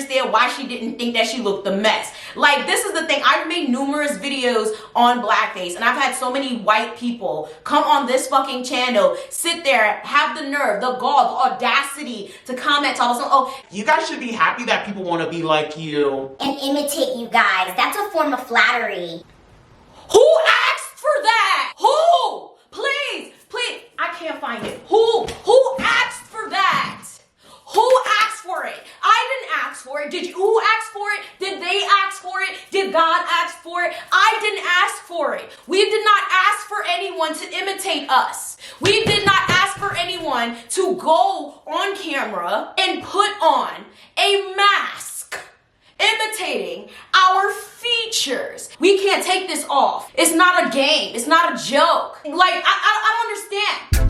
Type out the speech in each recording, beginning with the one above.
understand why she didn't think that she looked a mess. Like, this is the thing. I've made numerous videos on blackface, and I've had so many white people come on this fucking channel, sit there, have the nerve, the gall, the audacity to comment on us. Oh, you guys should be happy that people want to be like you and imitate you guys. That's a form of flattery. who asked for that? Who? Please, I can't find it. Who asked for that? Who asked for it? I didn't ask for it. Who asked for it? Did they ask for it? Did God ask for it? I didn't ask for it. We did not ask for anyone to imitate us. We did not ask for anyone to go on camera and put on a mask imitating our features. We can't take this off. It's not a game. It's not a joke. Like, I don't understand.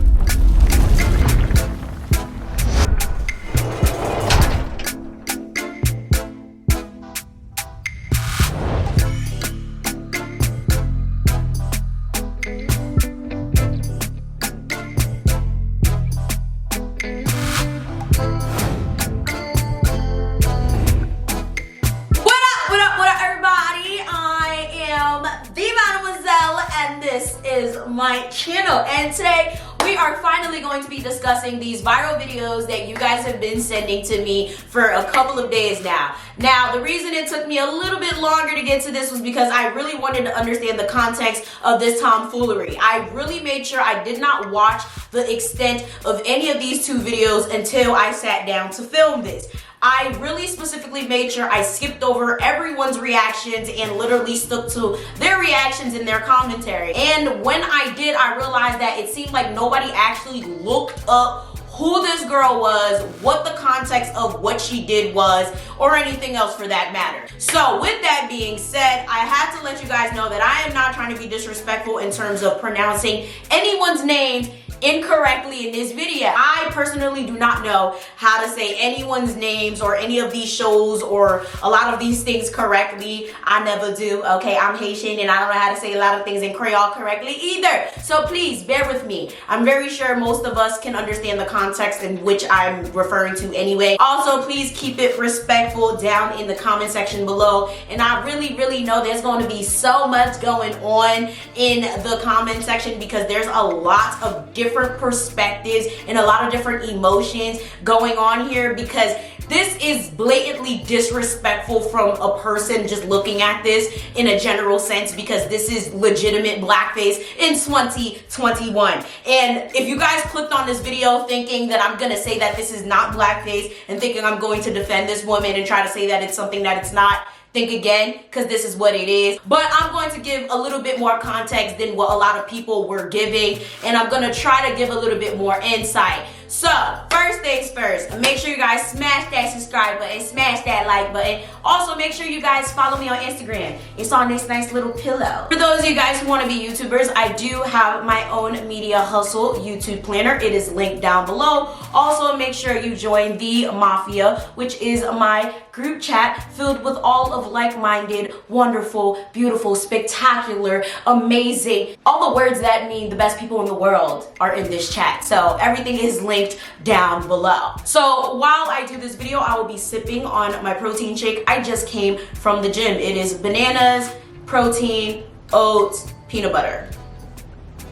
My channel, and today we are finally going to be discussing these viral videos that you guys have been sending to me for a couple of days now. Now, the reason it took me a little bit longer to get to this was because I really wanted to understand the context of this tomfoolery. I really made sure I did not watch the extent of any of these two videos until I sat down to film this. I really specifically made sure I skipped over everyone's reactions and literally stuck to their reactions in their commentary. And when I did, I realized that it seemed like nobody actually looked up who this girl was, what the context of what she did was, or anything else for that matter. So with that being said, I have to let you guys know that I am not trying to be disrespectful in terms of pronouncing anyone's names incorrectly in this video. I personally do not know how to say anyone's names or any of these shows or a lot of these things correctly. I never do, okay? I'm Haitian and I don't know how to say a lot of things in Creole correctly either. So please bear with me. I'm very sure most of us can understand the context in which I'm referring to anyway. Also, please keep it respectful down in the comment section below. And I really know there's going to be so much going on in the comment section because there's a lot of different perspectives and a lot of different emotions going on here, because this is blatantly disrespectful from a person just looking at this in a general sense, because this is legitimate blackface in 2021. And if you guys clicked on this video thinking that I'm gonna say that this is not blackface and thinking I'm going to defend this woman and try to say that it's something that it's not, think again, because this is what it is. But I'm going to give a little bit more context than what a lot of people were giving, and I'm going to try to give a little bit more insight. So, first things first, make sure you guys smash that subscribe button, smash that like button. Also, make sure you guys follow me on Instagram. It's on this nice little pillow. For those of you guys who want to be YouTubers, I do have my own Media Hustle YouTube planner. It is linked down below. Also, make sure you join the Mafia, which is my group chat filled with all of like-minded, wonderful, beautiful, spectacular, amazing, all the words that mean the best people in the world are in this chat. So everything is linked down below. So while I do this video, I will be sipping on my protein shake. I just came from the gym. It is bananas, protein, oats, peanut butter.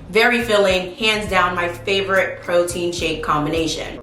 Very filling, hands down my favorite protein shake combination.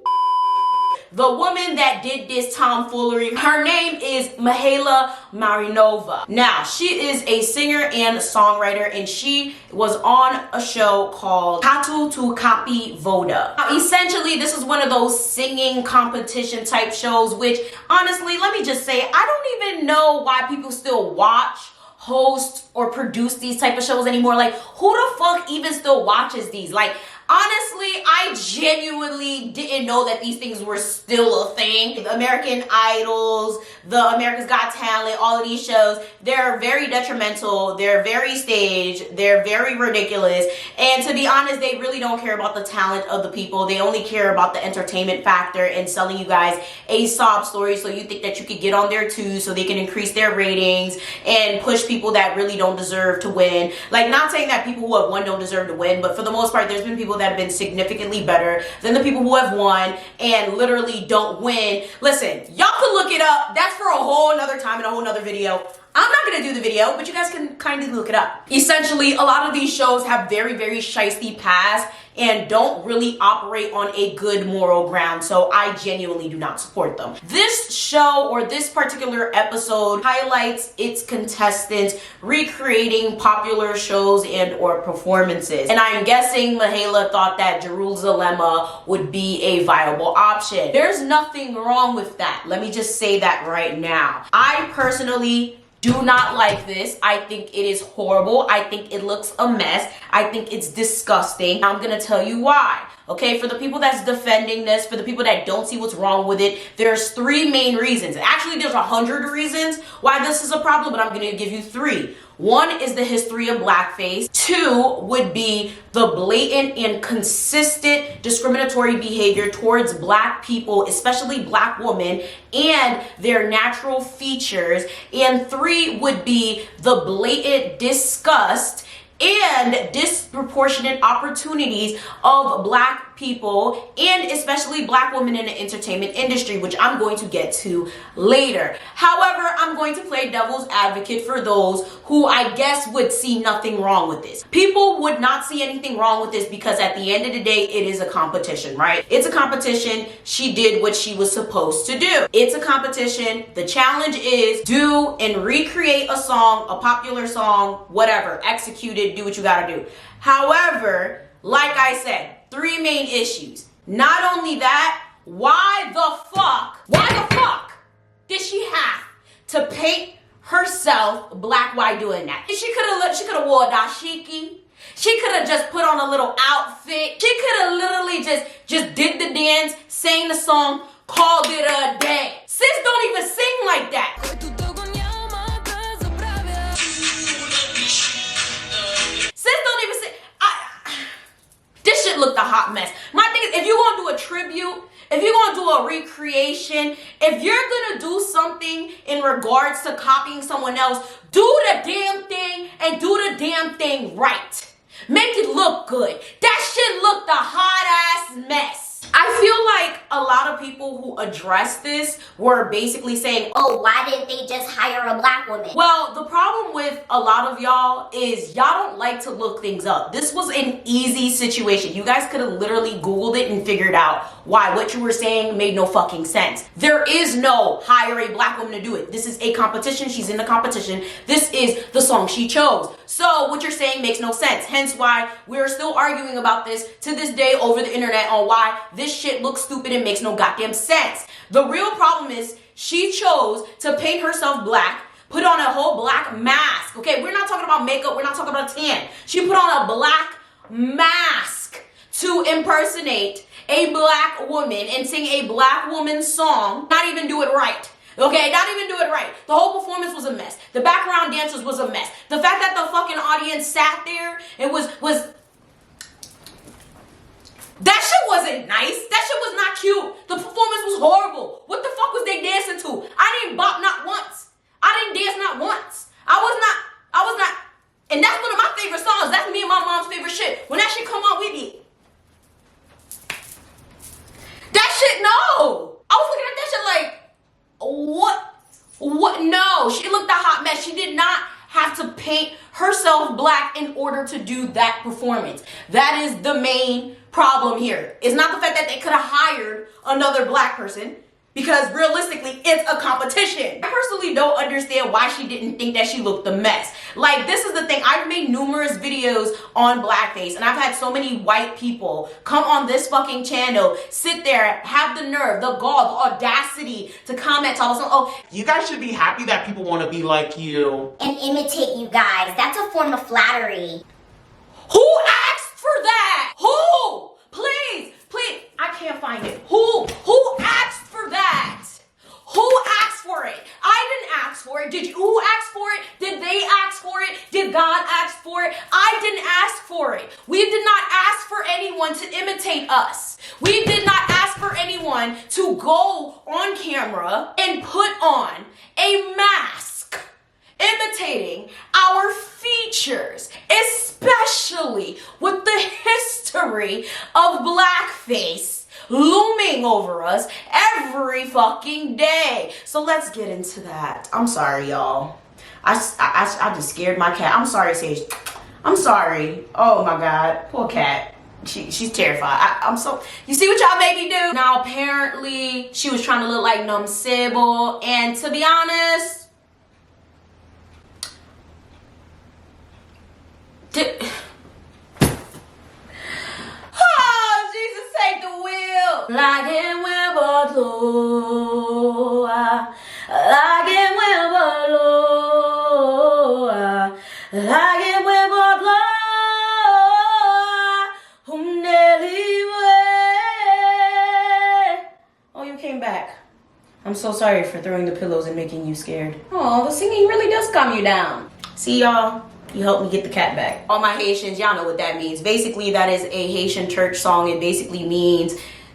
The woman that did this tomfoolery, her name is Mihaela Marinova. Now, she is a singer and songwriter, and she was on a show called Katu to Kapi Voda. Now, essentially, this is one of those singing competition type shows, which honestly, let me just say, I don't even know why people still watch, host, or produce these type of shows anymore. Like, who the fuck even still watches these? Like, honestly, I genuinely didn't know that these things were still a thing. The American Idols, the America's Got Talent, all of these shows, they're very detrimental, they're very staged, they're very ridiculous, and to be honest, they really don't care about the talent of the people. They only care about the entertainment factor and selling you guys a sob story so you think that you could get on there too, so they can increase their ratings and push people that really don't deserve to win. Like, not saying that people who have won don't deserve to win, but for the most part, there's been people people that have been significantly better than the people who have won and literally don't win. Listen, y'all can look it up. That's for a whole nother time and a whole nother video. I'm not gonna do the video, but you guys can kind of look it up. Essentially, a lot of these shows have very, very shiesty past and don't really operate on a good moral ground, so I genuinely do not support them. This show or this particular episode highlights its contestants recreating popular shows and or performances. And I'm guessing Mahala thought that Jerusalema would be a viable option. There's nothing wrong with that. Let me just say that right now. I personally do not like this. I think it is horrible. I think it looks a mess. I think it's disgusting. I'm gonna tell you why. Okay, for the people that's defending this, for the people that don't see what's wrong with it, there's 3 main reasons. Actually, there's 100 reasons why this is a problem, but I'm gonna give you 3. 1 is the history of blackface. 2 would be the blatant and consistent discriminatory behavior towards black people, especially black women, and their natural features. And 3 would be the blatant disgust and disproportionate opportunities of black people and especially black women in the entertainment industry, which I'm going to get to later. However, I'm going to play devil's advocate for those who I guess would see nothing wrong with this. People would not see anything wrong with this because at the end of the day, it is a competition, right? It's a competition. She did what she was supposed to do. It's a competition. The challenge is do and recreate a song, a popular song, whatever, execute it, do what you gotta do. However, like I said, 3 main issues. Not only that, why the fuck did she have to paint herself black while doing that? She could have wore a dashiki. She could have just put on a little outfit. She could have literally just did the dance, sang the song, called it a day. Sis don't even sing like that. Sis don't even sing. This shit looked a hot mess. My thing is, if you're gonna do a tribute, if you're gonna do a recreation, if you're gonna do something in regards to copying someone else, do the damn thing and do the damn thing right. Make it look good. That shit looked a hot ass mess. I feel like a lot of people who addressed this were basically saying, Oh, why didn't they just hire a black woman? well, the problem with a lot of y'all is y'all don't like to look things up. This was an easy situation. You guys could have literally Googled it and figured out why what you were saying made no fucking sense. There is no hire a black woman to do it. This is a competition. She's in the competition. This is the song she chose. So what you're saying makes no sense. Hence why we're still arguing about this to this day over the internet on why this shit looks stupid and makes no goddamn sense. The real problem is she chose to paint herself black, put on a whole black mask. Okay, we're not talking about makeup. We're not talking about a tan. She put on a black mask to impersonate a black woman and sing a black woman's song, not even do it right. Okay, not even do it right. The whole performance was a mess. The background dancers was a mess. The fact that the fucking audience sat there and was that shit wasn't nice. That shit was not cute. The performance was horrible. What the fuck was they dancing to? I didn't bop not once. I didn't dance not once. I was not, and that's one of my favorite songs. That's me and my mom's favorite shit. When that shit come on, we be that shit, no. I was looking at that shit like, what? No, she looked a hot mess. She did not have to paint herself black in order to do that performance. That is the main problem here. It's not the fact that they could have hired another black person, because realistically, it's a competition. I personally don't understand why she didn't think that she looked a mess. Like, this is the thing. I've made numerous videos on blackface, and I've had so many white people come on this fucking channel, sit there, have the nerve, the gall, the audacity to comment on something. Oh, You guys should be happy that people want to be like you. And imitate you guys. That's a form of flattery. who asked for that? Who? Please. I can't find it. Who asked for that? Who asked for it? I didn't ask for it. Who asked for it? Did they ask for it? Did God ask for it? I didn't ask for it. We did not ask for anyone to imitate us. We did not ask for anyone to go on camera and put on a mask imitating our features, especially with the history history of blackface looming over us every fucking day. So let's get into that. I'm sorry, y'all. I just scared my cat. I'm sorry, Sage. I'm sorry. Oh my God, poor cat. She's terrified. You see what y'all made me do? Now apparently she was trying to look like Nomcebo, and to be honest, oh Jesus, take the wheel. Like it when below, like it when below, like it when below. Oh, you came back. I'm so sorry for throwing the pillows and making you scared. Oh, the singing really does calm you down. See, y'all? You helped me get the cat back. All my Haitians, y'all know what that means. Basically, that is a Haitian church song. It basically means,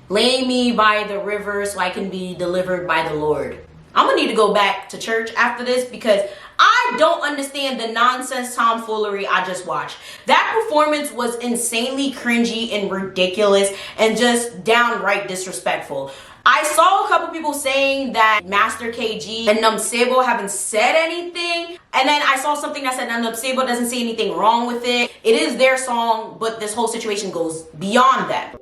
lay me by the river so I can be delivered by the Lord. I'm gonna need to go back to church after this because I don't understand the nonsense tomfoolery I just watched. That performance was insanely cringy and ridiculous and just downright disrespectful. I saw a couple people saying that Master KG and Nomcebo haven't said anything. And then I saw something that said that Nomcebo doesn't see anything wrong with it. It is their song, but this whole situation goes beyond that.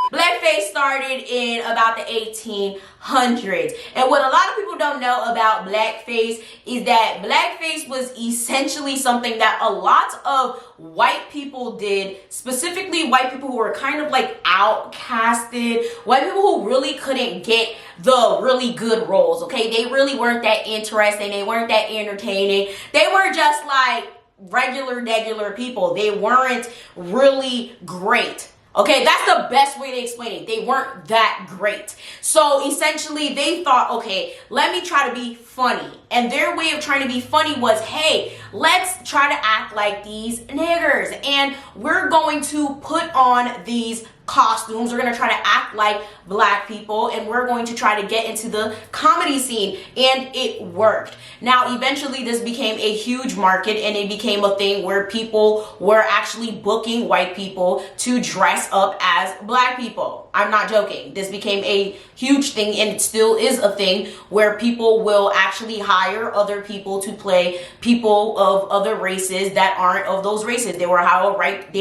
Blackface started in about the 1800s. And what a lot of people don't know about blackface is that blackface was essentially something that a lot of white people did, specifically white people who were kind of like outcasted, white people who really couldn't get the really good roles, okay? They really weren't that interesting. They weren't that entertaining. They were just like regular people. They weren't really great. Okay, that's the best way to explain it. They weren't that great. So essentially they thought, okay, let me try to be funny. And their way of trying to be funny was, hey, let's try to act like these niggers. And we're going to put on these costumes. We're going to try to act like black people, and we're going to try to get into the comedy scene, and it worked. Now eventually this became a huge market, and it became a thing where people were actually booking white people to dress up as black people. I'm not joking. This became a huge thing, and it still is a thing where people will actually hire other people to play people of other races that aren't of those races. They will hire white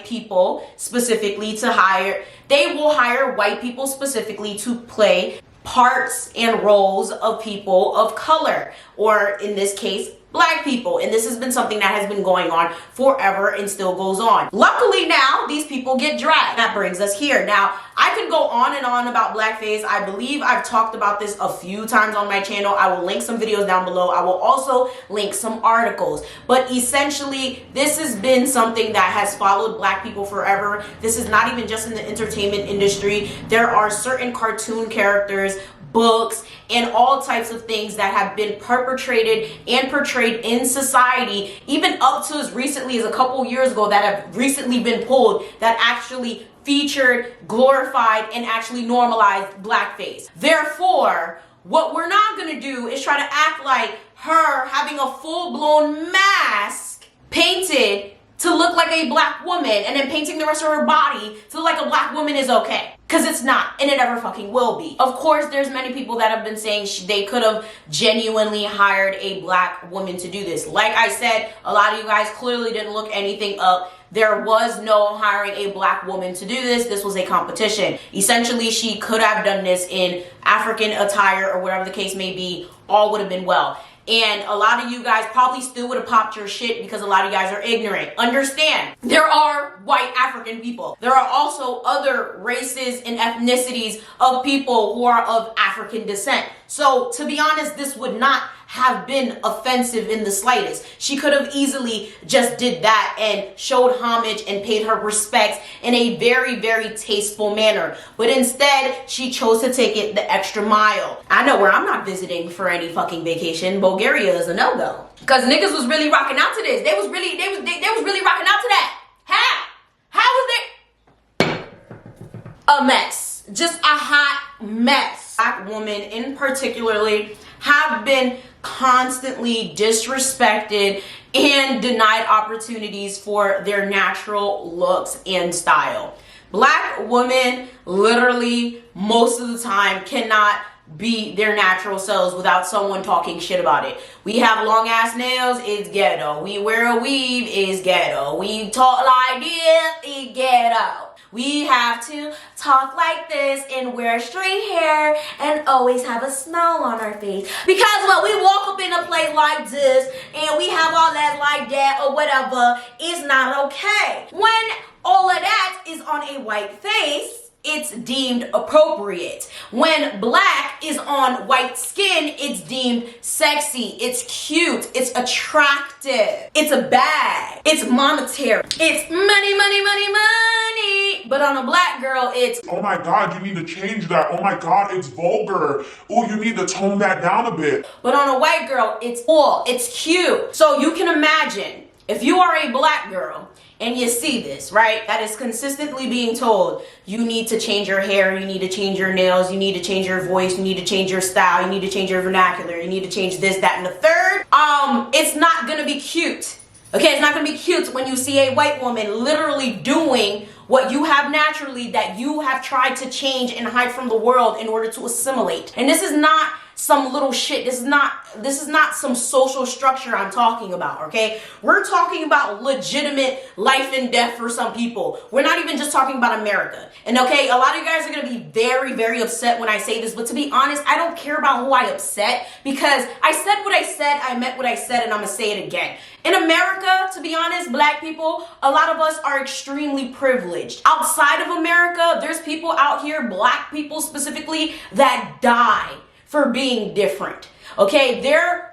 people specifically to play parts and roles of people of color, or in this case, black people. And this has been something that has been going on forever and still goes on. Luckily now, these people get dragged. That brings us here. Now, I could go on and on about blackface. I believe I've talked about this a few times on my channel. I will link some videos down below. I will also link some articles. But essentially, this has been something that has followed black people forever. This is not even just in the entertainment industry. There are certain cartoon characters, books, and all types of things that have been perpetrated and portrayed in society, even up to as recently as a couple years ago, that have recently been pulled, that actually featured, glorified, and actually normalized blackface. Therefore, what we're not gonna do is try to act like her having a full-blown mask painted to look like a black woman and then painting the rest of her body to look like a black woman is okay. Because it's not, and it never fucking will be. Of course, there's many people that have been saying they could have genuinely hired a black woman to do this. Like I said, a lot of you guys clearly didn't look anything up. There was no hiring a black woman to do this. This was a competition. Essentially, she could have done this in African attire or whatever the case may be. All would have been well. And a lot of you guys probably still would have popped your shit because a lot of you guys are ignorant. Understand, there are white African people. There are also other races and ethnicities of people who are of African descent. So to be honest, this would not have been offensive in the slightest. She could have easily just did that and showed homage and paid her respects in a very, very tasteful manner. But instead, she chose to take it the extra mile. I know where I'm not visiting for any fucking vacation. Bulgaria is a no-go. Because niggas was really rocking out to this. They was really rocking out to that. How was it? A mess. Just a hot mess. Black woman in particularly have been constantly disrespected and denied opportunities for their natural looks and style. Black women literally most of the time cannot be their natural selves without someone talking shit about it. We have long ass nails, it's ghetto. We wear a weave, it's ghetto. We talk like this, it's ghetto. We have to talk like this and wear straight hair and always have a smile on our face. Because when we walk up in a place like this and we have all that like that or whatever, it's not okay. When all of that is on a white face, it's deemed appropriate. When black is on white skin, it's deemed sexy, it's cute, it's attractive, it's a bag, it's monetary, it's money, money, money, money. But on a black girl, it's, oh my God, you need to change that. Oh my God, it's vulgar. Oh, you need to tone that down a bit. But on a white girl, it's cool, it's cute. So you can imagine, if you are a black girl, and you see this, right? That is consistently being told, you need to change your hair, you need to change your nails, you need to change your voice, you need to change your style, you need to change your vernacular, you need to change this, that, and the third. It's not gonna be cute. Okay, it's not gonna be cute when you see a white woman literally doing what you have naturally that you have tried to change and hide from the world in order to assimilate. And this is not some little shit. This is not some social structure I'm talking about, okay? We're talking about legitimate life and death for some people. We're not even just talking about America. And okay, a lot of you guys are gonna be very, very upset when I say this, but to be honest, I don't care about who I upset because I said what I said, I meant what I said, and I'm gonna say it again. In America, to be honest, black people, a lot of us are extremely privileged. Outside of America, there's people out here, black people specifically, that die for being different. Okay, their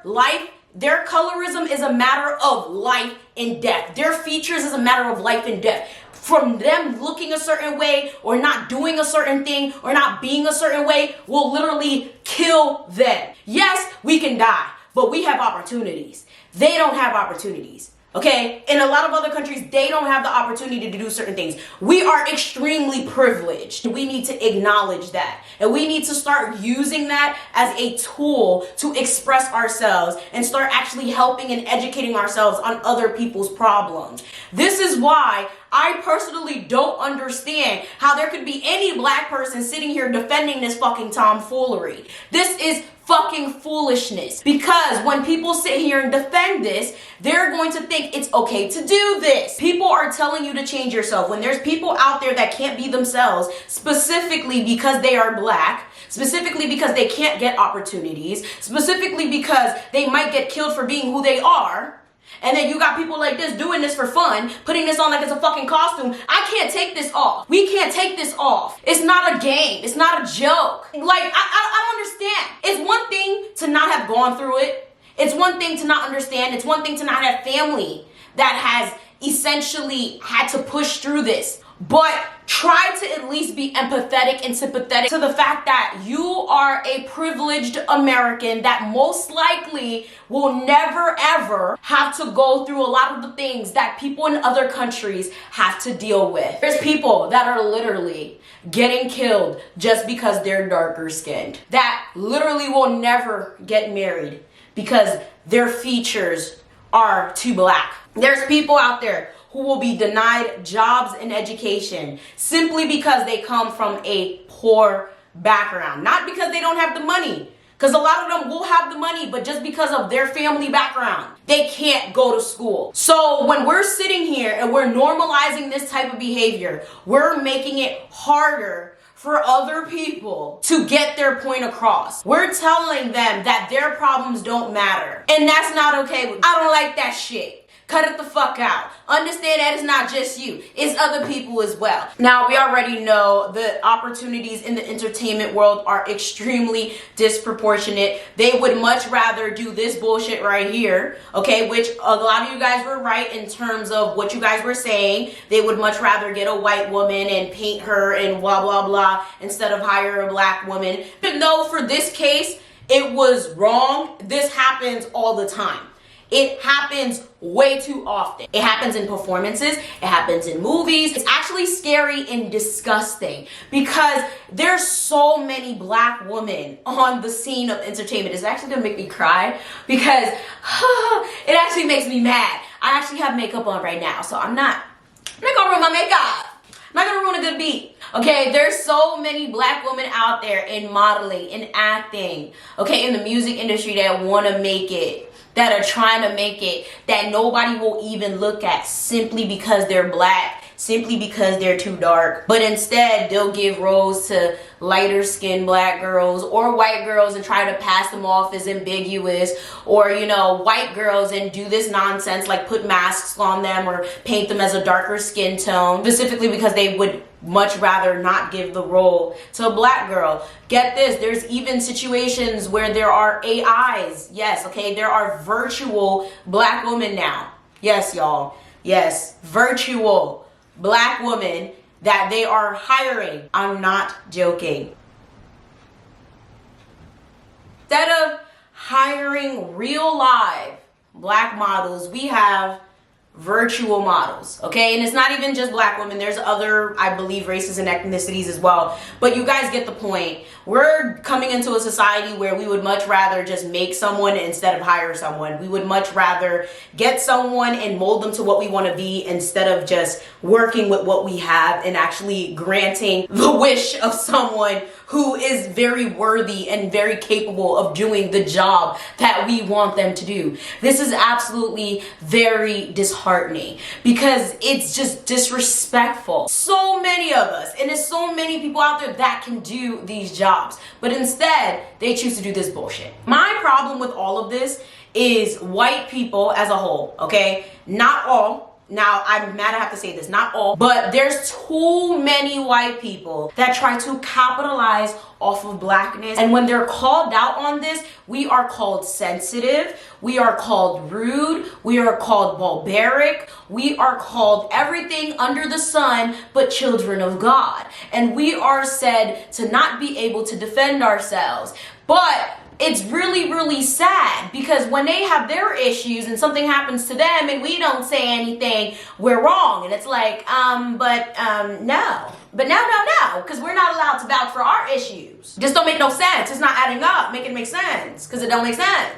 colorism is a matter of life and death. Their features is a matter of life and death. From them looking a certain way or not doing a certain thing or not being a certain way will literally kill them. Yes, we can die, but we have opportunities. They don't have opportunities. Okay, in a lot of other countries, they don't have the opportunity to do certain things. We are extremely privileged. We need to acknowledge that. And we need to start using that as a tool to express ourselves and start actually helping and educating ourselves on other people's problems. This is why I personally don't understand how there could be any black person sitting here defending this fucking tomfoolery. This is fucking foolishness. Because when people sit here and defend this, they're going to think it's okay to do this. People are telling you to change yourself. When there's people out there that can't be themselves, specifically because they are black, specifically because they can't get opportunities, specifically because they might get killed for being who they are, and then you got people like this doing this for fun, putting this on like it's a fucking costume. I can't take this off. We can't take this off. It's not a game. It's not a joke. Like, I don't understand. It's one thing to not have gone through it. It's one thing to not understand. It's one thing to not have family that has essentially had to push through this. But try to at least be empathetic and sympathetic to the fact that you are a privileged American that most likely will never ever have to go through a lot of the things that people in other countries have to deal with. There's people that are literally getting killed just because they're darker skinned, that literally will never get married because their features are too black. There's people out there who will be denied jobs and education simply because they come from a poor background. Not because they don't have the money, because a lot of them will have the money, but just because of their family background, they can't go to school. So when we're sitting here and we're normalizing this type of behavior, we're making it harder for other people to get their point across. We're telling them that their problems don't matter. And that's not okay. I don't like that shit. Cut it the fuck out. Understand that it's not just you. It's other people as well. Now, we already know the opportunities in the entertainment world are extremely disproportionate. They would much rather do this bullshit right here, okay, which a lot of you guys were right in terms of what you guys were saying. They would much rather get a white woman and paint her and blah, blah, blah, instead of hire a black woman. Even though for this case, it was wrong, this happens all the time. It happens way too often. It happens in performances, it happens in movies. It's actually scary and disgusting because there's so many black women on the scene of entertainment. It's actually gonna make me cry because it actually makes me mad. I actually have makeup on right now, so I'm not gonna ruin my makeup. I'm not gonna ruin a good beat. Okay, there's so many black women out there in modeling, in acting, okay, in the music industry that wanna make it, that are trying to make it, that nobody will even look at simply because they're black, simply because they're too dark. But instead, they'll give roles to lighter skinned black girls or white girls and try to pass them off as ambiguous, or, you know, white girls and do this nonsense like put masks on them or paint them as a darker skin tone, specifically because they would much rather not give the role to a black girl. Get this, there's even situations where there are AIs. Yes, okay, there are virtual black women now. Yes, y'all. Yes, virtual black women that they are hiring. I'm not joking. Instead of hiring real live black models, we have virtual models, okay? And it's not even just black women. There's other, I believe, races and ethnicities as well. But you guys get the point. We're coming into a society where we would much rather just make someone instead of hire someone. We would much rather get someone and mold them to what we want to be instead of just working with what we have and actually granting the wish of someone who is very worthy and very capable of doing the job that we want them to do. This is absolutely very disheartening because it's just disrespectful. So many of us, and there's so many people out there that can do these jobs, but instead they choose to do this bullshit. My problem with all of this is white people as a whole, okay? Not all. Now, I'm mad I have to say this, not all, but there's too many white people that try to capitalize off of blackness. And when they're called out on this, we are called sensitive, we are called rude, we are called barbaric, we are called everything under the sun but children of God. And we are said to not be able to defend ourselves. But it's really, really sad because when they have their issues and something happens to them and we don't say anything, we're wrong. And it's like, no. But no, because we're not allowed to vouch for our issues. Just don't make no sense. It's not adding up. Make it make sense because it don't make sense.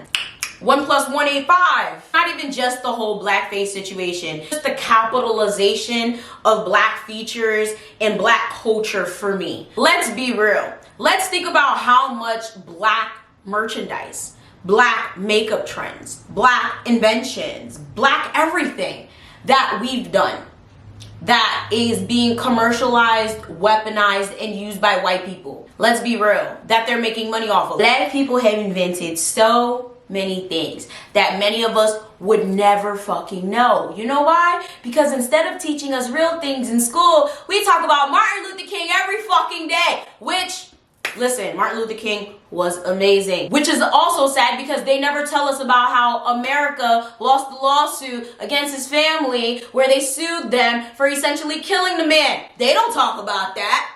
1 + 1 = 5. Not even just the whole blackface situation, just the capitalization of black features and black culture for me. Let's be real. Let's think about how much black merchandise, black makeup trends, black inventions, black everything that we've done that is being commercialized, weaponized, and used by white people. Let's be real, that they're making money off of. Black people have invented so many things that many of us would never fucking know. You know why? Because instead of teaching us real things in school, we talk about Martin Luther King every fucking day, which, listen, Martin Luther King was amazing. Which is also sad because they never tell us about how America lost the lawsuit against his family where they sued them for essentially killing the man. They don't talk about that.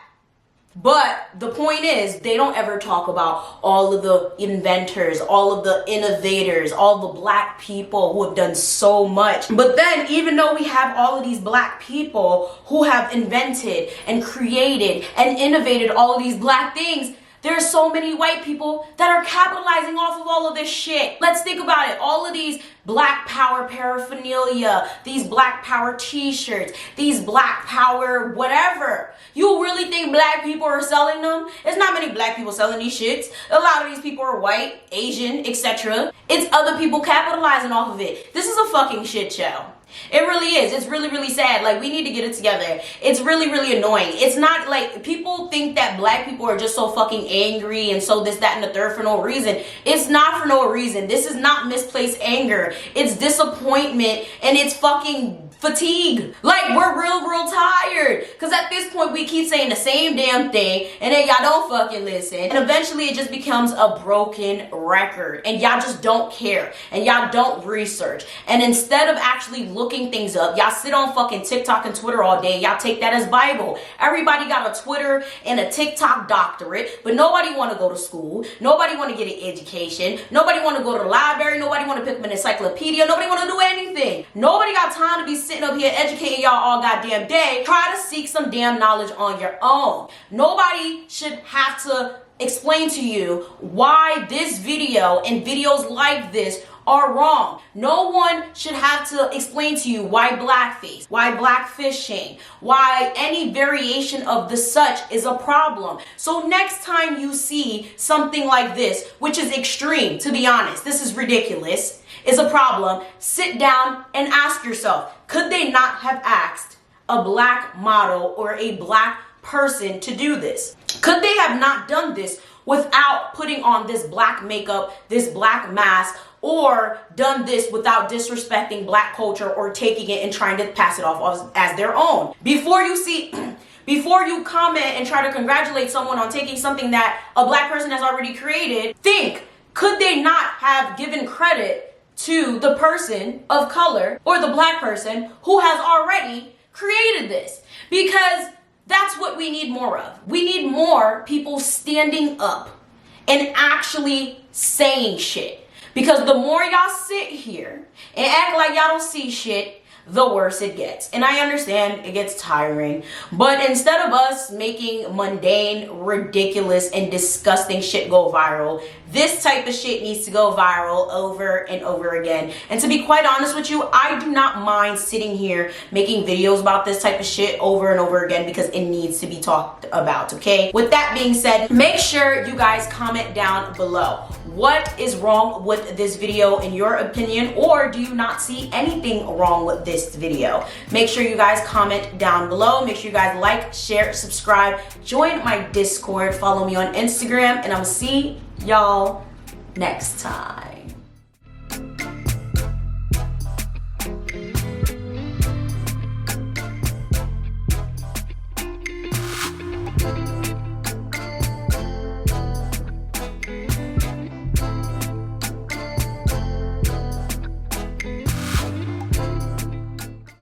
But the point is, they don't ever talk about all of the inventors, all of the innovators, all the black people who have done so much. But then, even though we have all of these black people who have invented and created and innovated all of these black things, there are so many white people that are capitalizing off of all of this shit. Let's think about it. All of these black power paraphernalia, these black power t-shirts, these black power whatever. You really think black people are selling them? There's not many black people selling these shits. A lot of these people are white, Asian, etc. It's other people capitalizing off of it. This is a fucking shit show. It really is. It's really, really sad. Like, we need to get it together. It's really, really annoying. It's not like people think that black people are just so fucking angry and so this, that, and the third for no reason. It's not for no reason. This is not misplaced anger. It's disappointment and it's fucking fatigue. Like, we're real tired. Because at this point, we keep saying the same damn thing and then y'all don't fucking listen. And eventually it just becomes a broken record. And y'all just don't care. And y'all don't research. And instead of actually looking things up. Y'all sit on fucking TikTok and Twitter all day. Y'all take that as Bible. Everybody got a Twitter and a TikTok doctorate, but nobody want to go to school. Nobody want to get an education. Nobody want to go to the library. Nobody want to pick up an encyclopedia. Nobody want to do anything. Nobody got time to be sitting up here educating y'all all goddamn day. Try to seek some damn knowledge on your own. Nobody should have to explain to you why this video and videos like this are wrong. No one should have to explain to you why blackface, why blackfishing, why any variation of the such is a problem. So next time you see something like this, which is extreme, to be honest, this is ridiculous, is a problem, sit down and ask yourself, could they not have asked a black model or a black person to do this? Could they have not done this without putting on this black makeup, this black mask, or done this without disrespecting black culture or taking it and trying to pass it off as their own? Before you comment and try to congratulate someone on taking something that a black person has already created, think, could they not have given credit to the person of color or the black person who has already created this? Because that's what we need more of. We need more people standing up and actually saying shit. Because the more y'all sit here and act like y'all don't see shit, the worse it gets. And I understand it gets tiring, but instead of us making mundane, ridiculous, and disgusting shit go viral, this type of shit needs to go viral over and over again. And to be quite honest with you, I do not mind sitting here making videos about this type of shit over and over again because it needs to be talked about, okay? With that being said, make sure you guys comment down below. What is wrong with this video in your opinion, or do you not see anything wrong with this video? Make sure you guys comment down below. Make sure you guys like, share, subscribe, join my Discord, follow me on Instagram, and I'll see y'all next time.